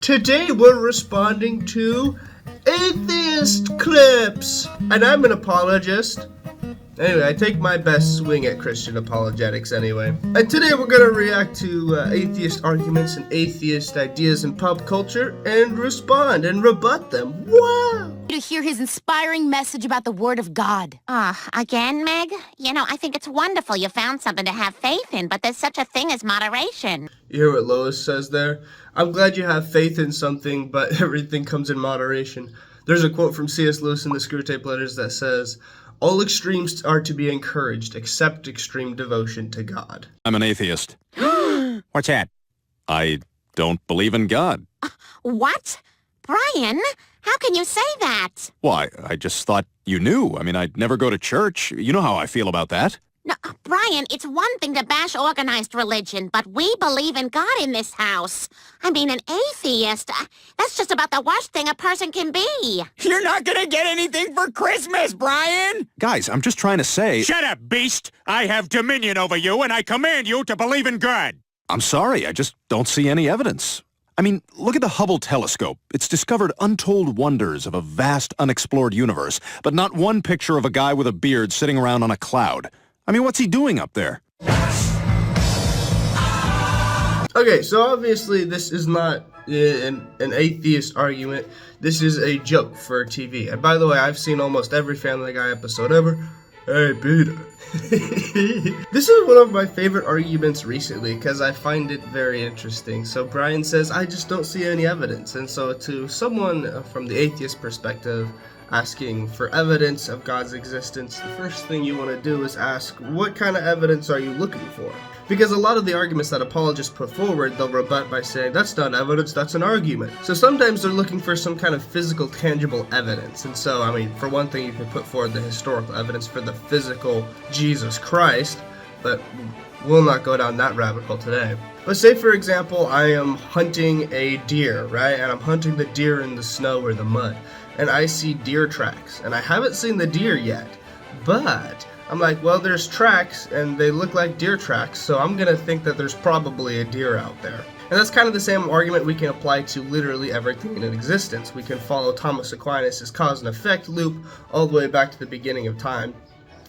Today we're responding to Atheist clips, and I'm an apologist. Anyway, I take my best swing at Christian apologetics anyway. And today we're going to react to atheist arguments and atheist ideas in pop culture and respond and rebut them. Wow! To hear his inspiring message about the Word of God. Again, Meg? You know, I think it's wonderful you found something to have faith in, but there's such a thing as moderation. You hear what Lois says there? I'm glad you have faith in something, but everything comes in moderation. There's a quote from C.S. Lewis in the Screwtape Letters that says, "All extremes are to be encouraged, except extreme devotion to God." I'm an atheist. What's that? I don't believe in God. What? Brian? How can you say that? Why, I just thought you knew. I mean, I'd never go to church. You know how I feel about that. No, Brian, it's one thing to bash organized religion, but we believe in God in this house. I mean, an atheist, that's just about the worst thing a person can be. You're not gonna get anything for Christmas, Brian! Guys, I'm just trying to say... Shut up, beast! I have dominion over you, and I command you to believe in God! I'm sorry, I just don't see any evidence. I mean, look at the Hubble telescope. It's discovered untold wonders of a vast, unexplored universe, but not one picture of a guy with a beard sitting around on a cloud. I mean, what's he doing up there? Okay, so obviously this is not an atheist argument. This is a joke for TV. And by the way, I've seen almost every Family Guy episode ever. Hey, Peter. This is one of my favorite arguments recently because I find it very interesting. So Brian says, I just don't see any evidence. And so to someone from the atheist perspective, asking for evidence of God's existence, the first thing you want to do is ask, what kind of evidence are you looking for? Because a lot of the arguments that apologists put forward, they'll rebut by saying, that's not evidence, that's an argument. So sometimes they're looking for some kind of physical, tangible evidence. And so, I mean, for one thing, you can put forward the historical evidence for the physical Jesus Christ, but we'll not go down that rabbit hole today. But say, for example, I am hunting a deer, right? And I'm hunting the deer in the snow or the mud. And I see deer tracks, and I haven't seen the deer yet, but I'm like, well, there's tracks, and they look like deer tracks, so I'm gonna think that there's probably a deer out there. And that's kind of the same argument we can apply to literally everything in existence. We can follow Thomas Aquinas' cause and effect loop all the way back to the beginning of time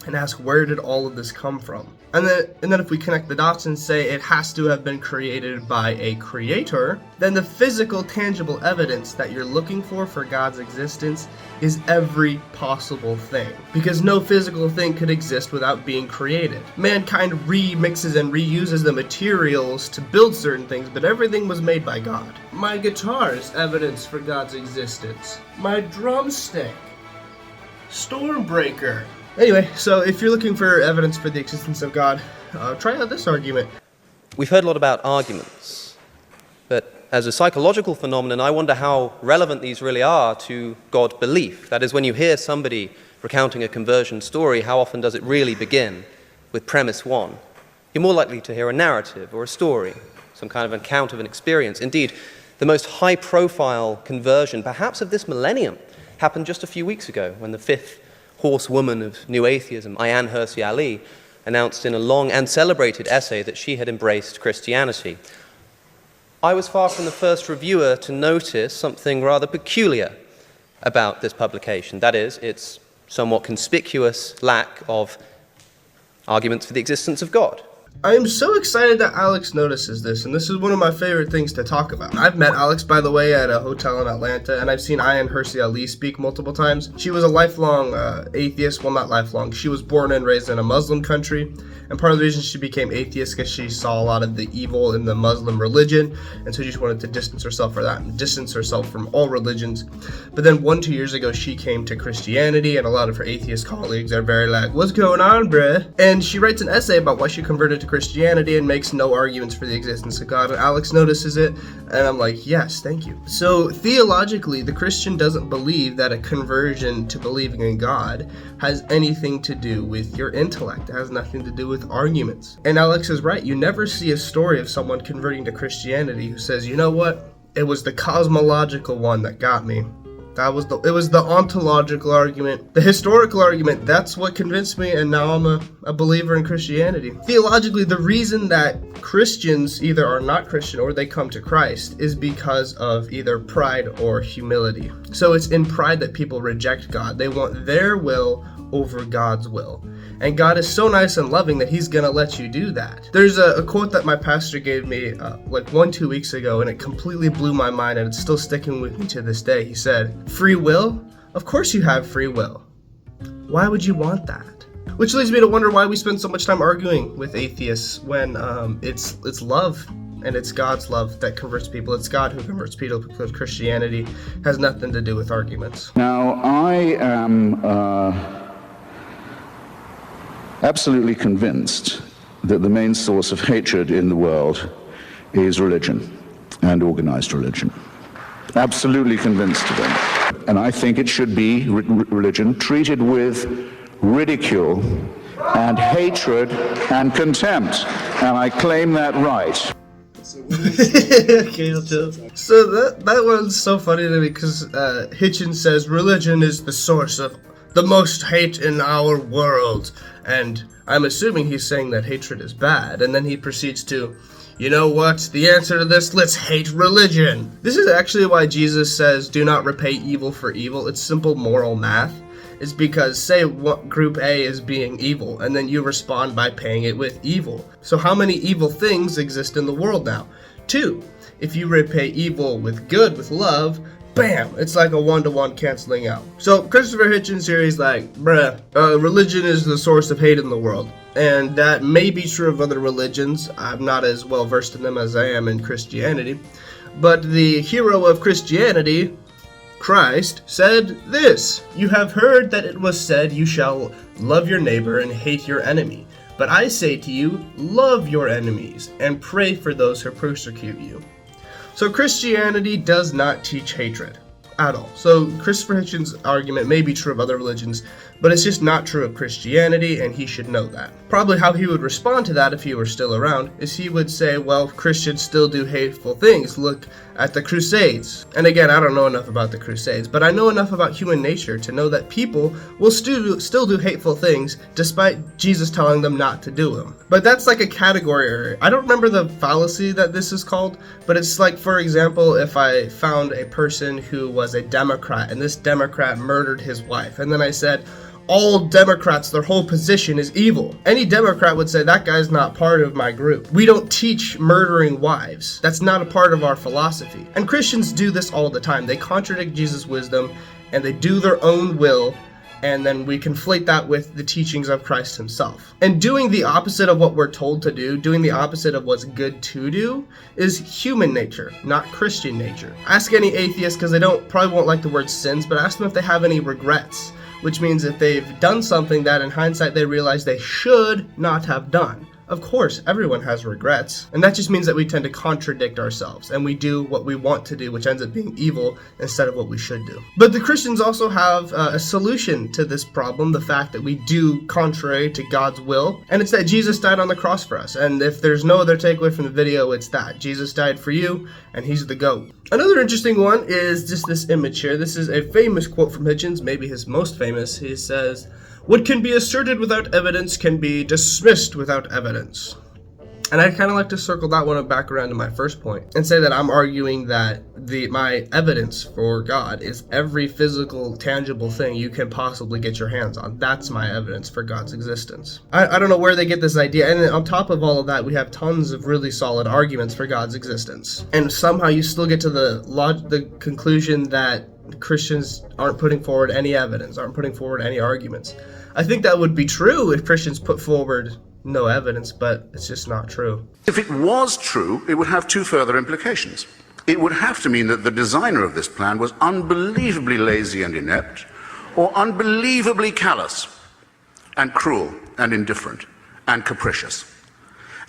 and ask, where did all of this come from? And then if we connect the dots and say it has to have been created by a creator, then the physical, tangible evidence that you're looking for God's existence is every possible thing. Because no physical thing could exist without being created. Mankind remixes and reuses the materials to build certain things, but everything was made by God. My guitar is evidence for God's existence. My drumstick. Stormbreaker. Anyway, so if you're looking for evidence for the existence of God, try out this argument. We've heard a lot about arguments, but as a psychological phenomenon, I wonder how relevant these really are to God belief. That is, when you hear somebody recounting a conversion story, how often does it really begin with premise one? You're more likely to hear a narrative or a story, some kind of account of an experience. Indeed, the most high-profile conversion, perhaps of this millennium, happened just a few weeks ago when the fifth horsewoman of New Atheism, Ayaan Hirsi Ali, announced in a long and celebrated essay that she had embraced Christianity. I was far from the first reviewer to notice something rather peculiar about this publication. That is, its somewhat conspicuous lack of arguments for the existence of God. I am so excited that Alex notices this, and this is one of my favorite things to talk about. I've met Alex, by the way, at a hotel in Atlanta, and I've seen Ayaan Hirsi Ali speak multiple times. She was a lifelong atheist. Well, not lifelong. She was born and raised in a Muslim country, and part of the reason she became atheist is because she saw a lot of the evil in the Muslim religion, and so she just wanted to distance herself from that and distance herself from all religions. But then 1-2 years ago, she came to Christianity, and a lot of her atheist colleagues are very like, what's going on, bruh? And she writes an essay about why she converted to Christianity and makes no arguments for the existence of God, and Alex notices it, and I'm like, yes, thank you. So theologically, the Christian doesn't believe that a conversion to believing in God has anything to do with your intellect. It has nothing to do with arguments. And Alex is right. You never see a story of someone converting to Christianity who says, you know what? It was the cosmological one that got me. It was the ontological argument, the historical argument. That's what convinced me, and now I'm a believer in Christianity. Theologically, the reason that Christians either are not Christian or they come to Christ is because of either pride or humility. So it's in pride that people reject God. They want their will over God's will. And God is so nice and loving that he's gonna let you do that. There's a quote that my pastor gave me like 1-2 weeks ago, and it completely blew my mind, and it's still sticking with me to this day. He said, "Free will? Of course you have free will. Why would you want that?" Which leads me to wonder why we spend so much time arguing with atheists when it's love, and it's God's love that converts people. It's God who converts people, because Christianity has nothing to do with arguments. Now, I am absolutely convinced that the main source of hatred in the world is religion and organized religion. Absolutely convinced of it. And I think it should be religion treated with ridicule and hatred and contempt. And I claim that right. Okay, so that one's so funny to me, because Hitchens says religion is the source of the most hate in our world, and I'm assuming he's saying that hatred is bad, and then he proceeds to, you know what, the answer to this, let's hate religion. This is actually why Jesus says do not repay evil for evil. It's simple moral math. It's because, say group A is being evil, and then you respond by paying it with evil. So how many evil things exist in the world now? 2. If you repay evil with good, with love, bam, it's like a 1-to-1 canceling out. So Christopher Hitchens here, he's like, bruh, religion is the source of hate in the world. And that may be true of other religions. I'm not as well versed in them as I am in Christianity. But the hero of Christianity, Christ, said this: "You have heard that it was said, you shall love your neighbor and hate your enemy. But I say to you, love your enemies and pray for those who persecute you." So Christianity does not teach hatred at all. So Christopher Hitchens' argument may be true of other religions, but it's just not true of Christianity, and he should know that. Probably how he would respond to that if he were still around is he would say, well, Christians still do hateful things. Look at the Crusades. And again, I don't know enough about the Crusades, but I know enough about human nature to know that people will still do hateful things despite Jesus telling them not to do them. But that's like a category area. I don't remember the fallacy that this is called, but it's like, for example, if I found a person who was a Democrat and this Democrat murdered his wife, and then I said, all Democrats, their whole position is evil. Any Democrat would say, that guy's not part of my group. We don't teach murdering wives. That's not a part of our philosophy. And Christians do this all the time. They contradict Jesus' wisdom, and they do their own will, and then we conflate that with the teachings of Christ himself. And doing the opposite of what we're told to do, doing the opposite of what's good to do, is human nature, not Christian nature. Ask any atheist, because they probably won't like the word sins, but ask them if they have any regrets. Which means if they've done something that in hindsight they realize they should not have done. Of course, everyone has regrets, and that just means that we tend to contradict ourselves, and we do what we want to do, which ends up being evil instead of what we should do. But the Christians also have a solution to this problem, the fact that we do contrary to God's will, and it's that Jesus died on the cross for us. And if there's no other takeaway from the video, it's that Jesus died for you, and he's the GOAT. Another interesting one is just this image here. This is a famous quote from Hitchens, maybe his most famous. He says, "What can be asserted without evidence can be dismissed without evidence." And I kind of like to circle that one back around to my first point and say that I'm arguing that my evidence for God is every physical, tangible thing you can possibly get your hands on. That's my evidence for God's existence. I don't know where they get this idea. And on top of all of that, we have tons of really solid arguments for God's existence. And somehow you still get to the conclusion that Christians aren't putting forward any evidence, aren't putting forward any arguments. I think that would be true if Christians put forward no evidence, but it's just not true. If it was true, it would have 2 further implications. It would have to mean that the designer of this plan was unbelievably lazy and inept, or unbelievably callous and cruel and indifferent and capricious.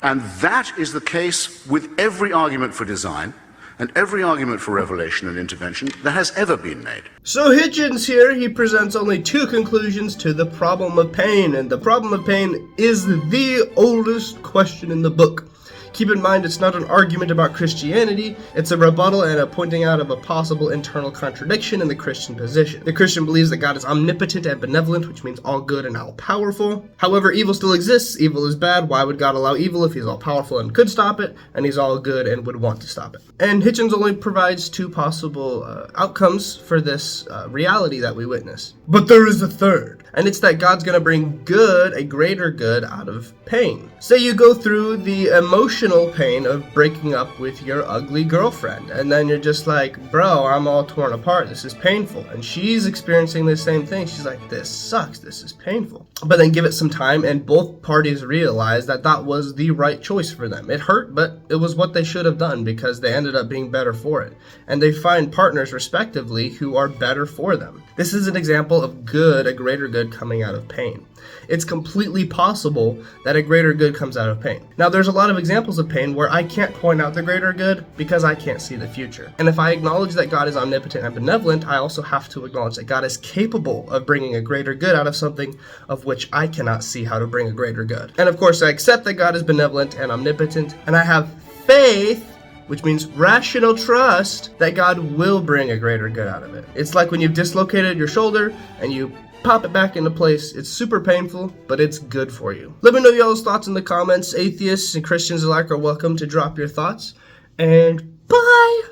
And that is the case with every argument for design and every argument for revelation and intervention that has ever been made. So Hitchens here, he presents only 2 conclusions to the problem of pain, and the problem of pain is the oldest question in the book. Keep in mind, it's not an argument about Christianity, it's a rebuttal and a pointing out of a possible internal contradiction in the Christian position. The Christian believes that God is omnipotent and benevolent, which means all good and all powerful. However, evil still exists. Evil is bad. Why would God allow evil if he's all powerful and could stop it, and he's all good and would want to stop it? And Hitchens only provides two possible outcomes for this reality that we witness. But there is a third, and it's that God's going to bring good, a greater good, out of pain. Say you go through the emotional pain of breaking up with your ugly girlfriend, and then you're just like, bro, I'm all torn apart, this is painful. And she's experiencing the same thing. She's like, this sucks, this is painful. But then give it some time, and both parties realize that that was the right choice for them. It hurt, but it was what they should have done because they ended up being better for it. And they find partners, respectively, who are better for them. This is an example of good, a greater good, coming out of pain. It's completely possible that a greater good comes out of pain. Now, there's a lot of examples of pain where I can't point out the greater good because I can't see the future. And if I acknowledge that God is omnipotent and benevolent, I also have to acknowledge that God is capable of bringing a greater good out of something of which I cannot see how to bring a greater good. And of course, I accept that God is benevolent and omnipotent, and I have faith, which means rational trust, that God will bring a greater good out of it. It's like when you've dislocated your shoulder and you pop it back into place. It's super painful, but it's good for you. Let me know y'all's thoughts in the comments. Atheists and Christians alike are welcome to drop your thoughts. And bye!